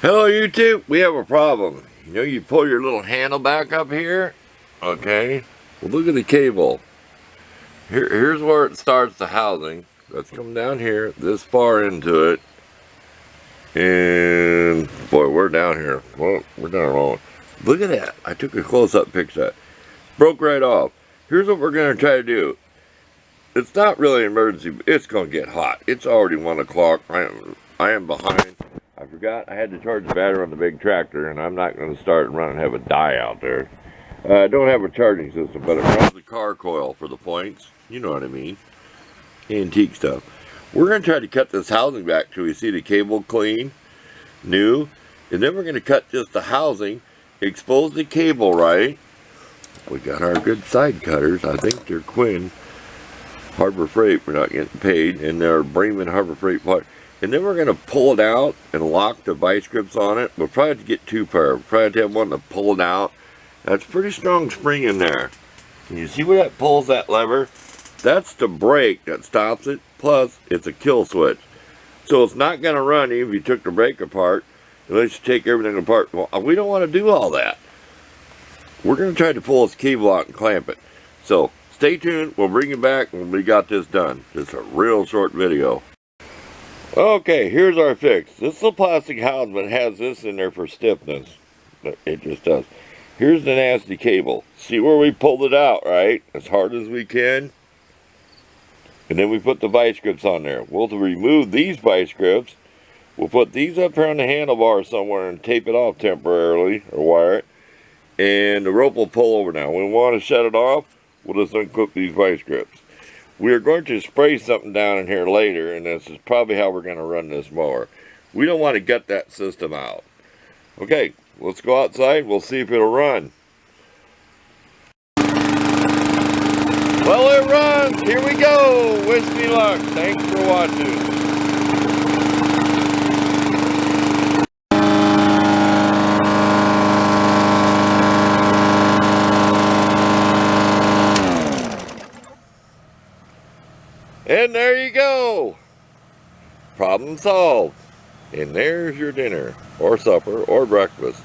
Hello YouTube, we have a problem. You know, you pull your little handle back up here, okay? Well, look at the cable. Here's where it starts the housing. Let's come down here, this far into it. And, boy, we're down here. Well, we're down wrong. Look at that. I took a close-up picture of that. Broke right off. Here's what we're going to try to do. It's not really an emergency, but it's going to get hot. It's already 1 o'clock. I am behind. I forgot I had to charge the battery on the big tractor, and I'm not going to start and run and have a die out there. I don't have a charging system, but it runs the car coil for the points. You know what I mean. Antique stuff. We're going to try to cut this housing back till we see the cable clean, new, and then we're going to cut just the housing, expose the cable right. We got our good side cutters. I think they're Quinn Harbor Freight. We're not getting paid, and they're Bremen Harbor Freight part. And then we're going to pull it out and lock the vice grips on it. We'll probably have to get 2 pair. We'll probably have to have one to pull it out. That's pretty strong spring in there. Can you see where that pulls that lever? That's the brake that stops it. Plus, it's a kill switch. So it's not going to run even if you took the brake apart. Unless you take everything apart. Well, we don't want to do all that. We're going to try to pull this cable out and clamp it. So, stay tuned. We'll bring you back when we got this done. It's a real short video. Okay, here's our fix. This little plastic housing has this in there for stiffness. It just does. Here's the nasty cable. See where we pulled it out, right? As hard as we can. And then we put the vice grips on there. We'll remove these vice grips. We'll put these up here on the handlebar somewhere and tape it off temporarily, or wire it. And the rope will pull over now. When we want to shut it off, we'll just unclip these vice grips. We are going to spray something down in here later, and this is probably how we're going to run this mower. We don't want to gut that system out. Okay, let's go outside. We'll see if it'll run. Well, it runs. Here we go. Wish me luck. Thanks for watching. And there you go. Problem solved. And there's your dinner, or supper, or breakfast.